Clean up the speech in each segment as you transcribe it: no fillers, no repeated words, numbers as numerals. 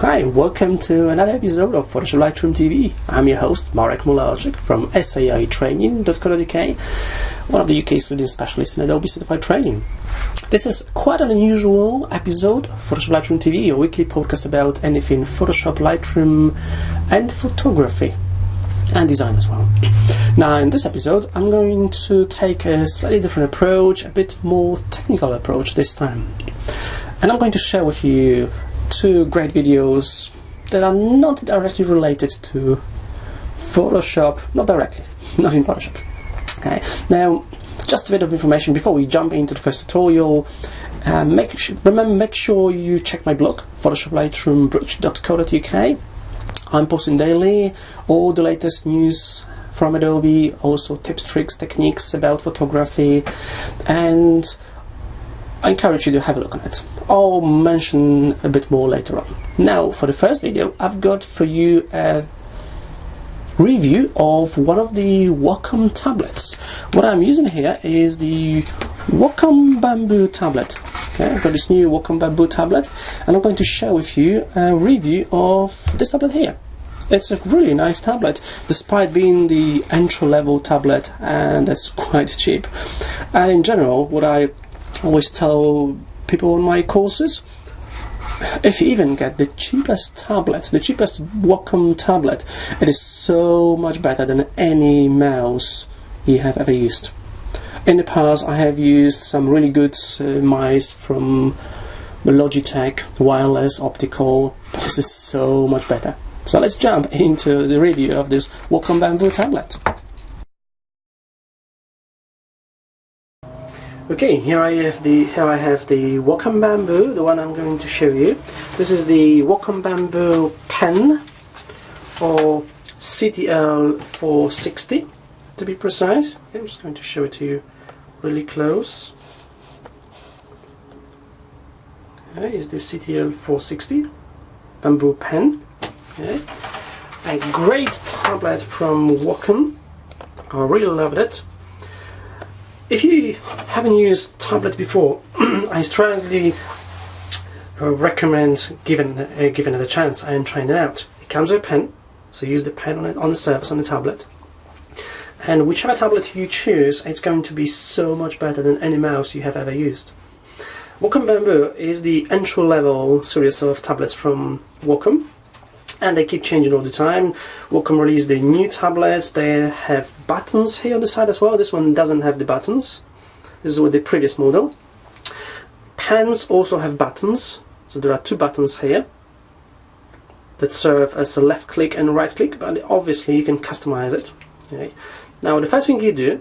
Hi, welcome to another episode of PhotoshopLightroomTV. I'm your host, Marek Mularczyk from saitraining.co.uk, one of the UK's leading specialists in Adobe Certified training. This is quite an unusual episode of PhotoshopLightroomTV, a weekly podcast about anything Photoshop, Lightroom and photography and design as well. Now in this episode I'm going to take a slightly different approach, a bit more technical approach this time. And I'm going to share with you two great videos that are not directly related to Photoshop, not directly, not in Photoshop. Okay, now just a bit of information before we jump into the first tutorial. Make sure you check my blog, PhotoshopLightroomTV.co.uk. I'm posting daily all the latest news from Adobe, also tips, tricks, techniques about photography, and I encourage you to have a look on it. I'll mention a bit more later on. Now, for the first video, I've got for you a review of one of the Wacom tablets. What I'm using here is the Wacom Bamboo tablet. Okay, I've got this new Wacom Bamboo tablet, and I'm going to share with you a review of this tablet here. It's a really nice tablet, despite being the entry-level tablet, and it's quite cheap. And in general, what I always tell people on my courses, if you even get the cheapest tablet, the cheapest Wacom tablet, it is so much better than any mouse you have ever used. In the past I have used some really good mice from the Logitech, wireless, optical, but this is so much better. So let's jump into the review of this Wacom Bamboo tablet. Okay, here I have the Wacom Bamboo, the one I'm going to show you. This is the Wacom Bamboo Pen, or CTL 460 to be precise. Okay, I'm just going to show it to you really close. Okay, is the CTL 460 Bamboo Pen. Okay. A great tablet from Wacom. I really loved it. If you haven't used tablet before, I strongly recommend giving it a chance and trying it out. It comes with a pen, so use the pen on the surface on the tablet. And whichever tablet you choose, it's going to be so much better than any mouse you have ever used. Wacom Bamboo is the entry-level series of tablets from Wacom, and they keep changing all the time. Wacom released the new tablets. They have buttons here on the side as well. This one doesn't have the buttons. This is with the previous model. Pens also have buttons, so there are two buttons here that serve as a left click and right click, but obviously you can customize it. Okay. Now the first thing you do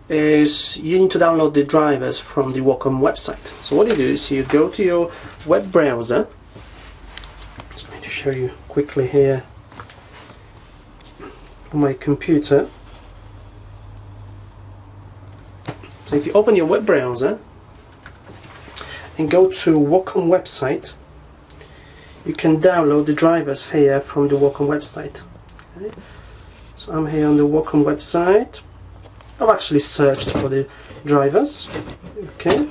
is you need to download the drivers from the Wacom website. So what you do is you go to your web browser. I'm just going to show you quickly here on my computer. So if you open your web browser and go to Wacom website, you can download the drivers here from the Wacom website. Okay. So I'm here on the Wacom website. I've actually searched for the drivers. Okay.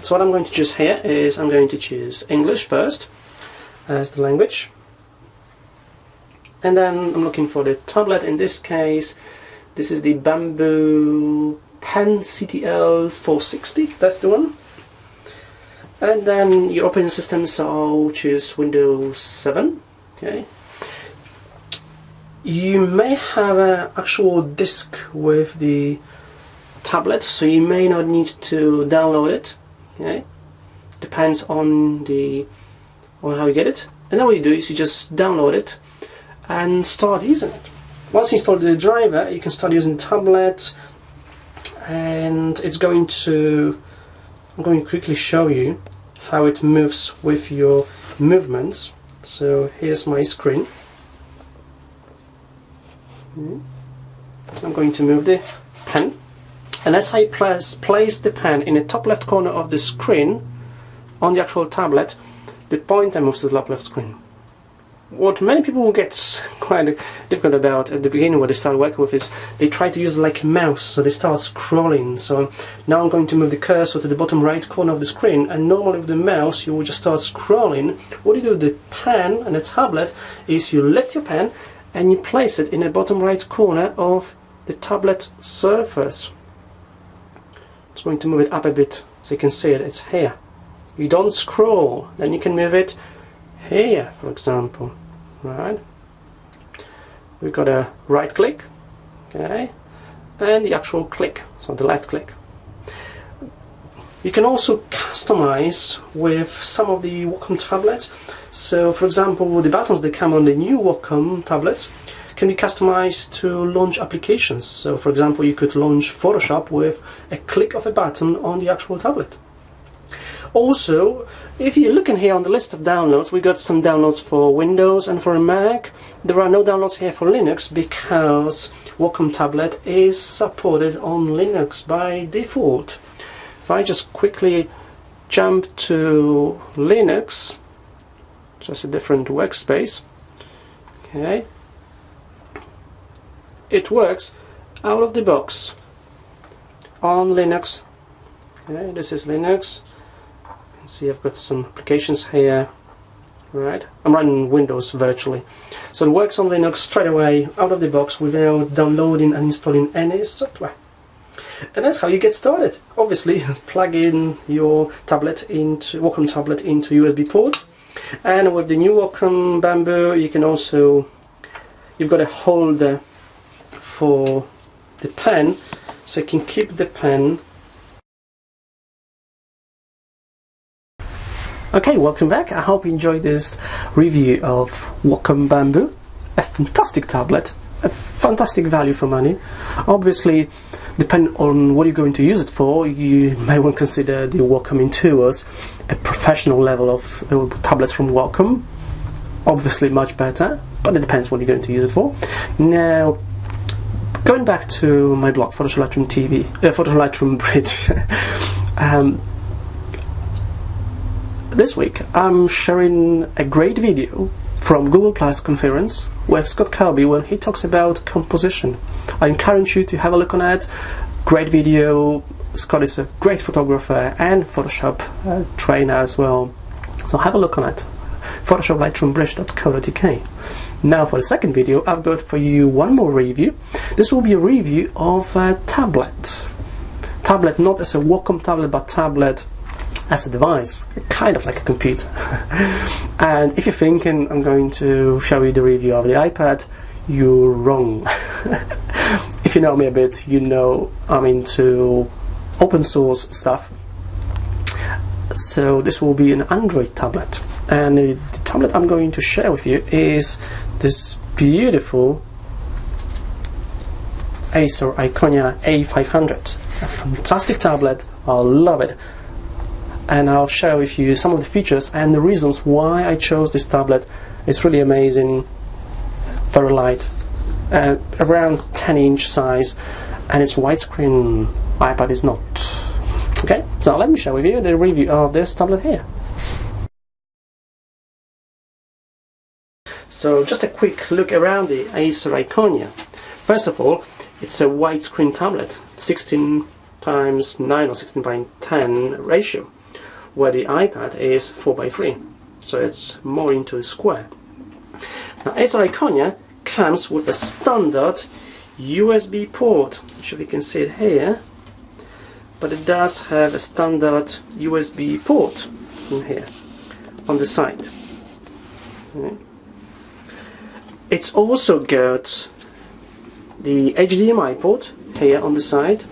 So what I'm going to choose here is I'm going to choose English first as the language, and then I'm looking for the tablet. In this case, this is the Bamboo Pen CTL 460, that's the one. And then your operating system, so I'll choose Windows 7. Okay. You may have an actual disk with the tablet, so you may not need to download it. Okay. Depends on how you get it. And then what you do is you just download it and start using it. Once you install the driver, you can start using the tablet, and I'm going to quickly show you how it moves with your movements. So here's my screen. I'm going to move the pen, and as I place the pen in the top left corner of the screen on the actual tablet, the pointer moves to the top left screen. what many people get quite difficult about at the beginning when they start working with is they try to use like a mouse, so they start scrolling. So now I'm going to move the cursor to the bottom right corner of the screen, and normally with the mouse you will just start scrolling. What you do with the pen and the tablet is you lift your pen and you place it in the bottom right corner of the tablet surface. Just going to move it up a bit so you can see it, it's here. You don't scroll, then you can move it here, for example. Right, we've got a right click, okay, and the actual click, so the left click. You can also customize with some of the Wacom tablets. So for example, the buttons that come on the new Wacom tablets can be customized to launch applications. So for example, you could launch Photoshop with a click of a button on the actual tablet. Also, if you look in here on the list of downloads, we got some downloads for Windows and for a Mac. There are no downloads here for Linux because Wacom tablet is supported on Linux by default. If I just quickly jump to Linux, just a different workspace, okay, it works out of the box on Linux. Okay, this is Linux. See, I've got some applications here. Right, I'm running Windows virtually, so it works on Linux straight away out of the box without downloading and installing any software. And that's how you get started. Obviously, plug in your tablet into Wacom tablet into USB port, and with the new Wacom Bamboo, you can also, you've got a holder for the pen, so you can keep the pen. Okay, welcome back. I hope you enjoyed this review of Wacom Bamboo. A fantastic tablet, a fantastic value for money. Obviously, depending on what you're going to use it for, you may want to consider the Wacom Intuos, a professional level of tablets from Wacom. Obviously much better, but it depends what you're going to use it for. Now, going back to my blog, PhotoshopLightroomTV, Photoshop Lightroom Bridge. This week I'm sharing a great video from Google Plus conference with Scott Kirby when he talks about composition. I encourage you to have a look on that. Great video. Scott is a great photographer and Photoshop trainer as well. So have a look on it. PhotoshopLightroomBridge.co.uk. Now for the second video, I've got for you one more review. This will be a review of a tablet. Tablet not as a Wacom tablet, but tablet as a device, kind of like a computer. And if you're thinking I'm going to show you the review of the iPad, you're wrong. If you know me a bit, you know I'm into open source stuff. So this will be an Android tablet, and the tablet I'm going to share with you is this beautiful Acer Iconia A500. A fantastic tablet, I love it. And I'll share with you some of the features and the reasons why I chose this tablet. It's really amazing, very light, around 10-inch size, and it's widescreen. iPad is not. Okay, so let me share with you the review of this tablet here. So just a quick look around the Acer Iconia. First of all, it's a widescreen tablet, 16:9 or 16:10 ratio, where the iPad is 4:3, so it's more into a square. Now, Acer Iconia comes with a standard USB port, which you can see it here, but it does have a standard USB port in here on the side. Okay. It's also got the HDMI port here on the side.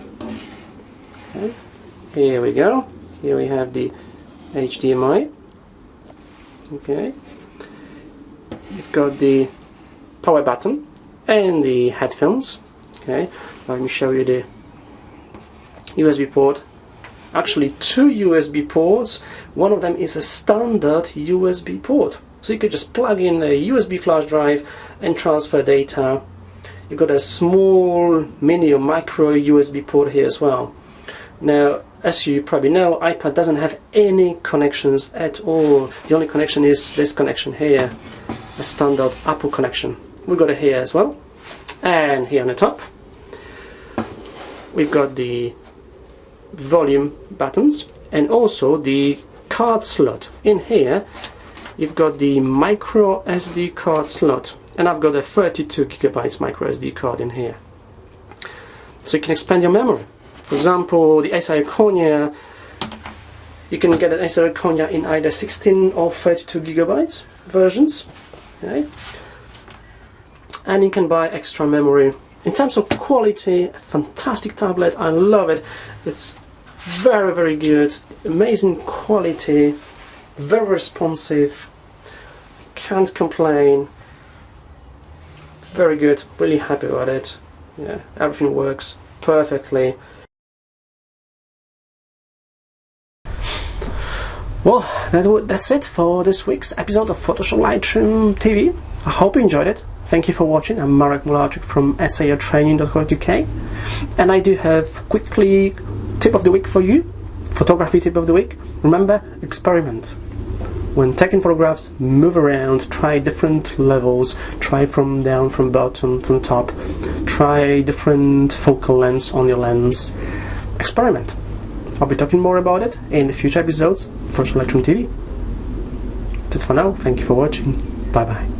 Okay. Here we go. Here we have the HDMI. Okay. You've got the power button and the headphones. Okay. Let me show you the USB port. Actually, two USB ports. One of them is a standard USB port, so you could just plug in a USB flash drive and transfer data. You've got a small mini or micro USB port here as well. Now, as you probably know, iPad doesn't have any connections at all. The only connection is this connection here. a standard Apple connection. We've got it here as well, and here on the top we've got the volume buttons and also the card slot. In here you've got the micro SD card slot, and I've got a 32 gigabytes micro SD card in here, so you can expand your memory. For example, the Acer Iconia, you can get an Acer Iconia in either 16 or 32 gigabytes versions, okay? And you can buy extra memory. In terms of quality, fantastic tablet, I love it. It's very, very good, amazing quality, very responsive, can't complain, very good, really happy about it. Yeah, everything works perfectly. Well, that's it for this week's episode of Photoshop Lightroom TV. I hope you enjoyed it. Thank you for watching. I'm Marek Mularczyk from sartraining.co.uk, and I do have quickly tip of the week for you, photography tip of the week. Remember, experiment. When taking photographs, move around, try different levels, try from down, from bottom, from top, try different focal lengths on your lens. Experiment. I'll be talking more about it in the future episodes for Photoshop Lightroom TV. That's it for now. Thank you for watching. Bye bye.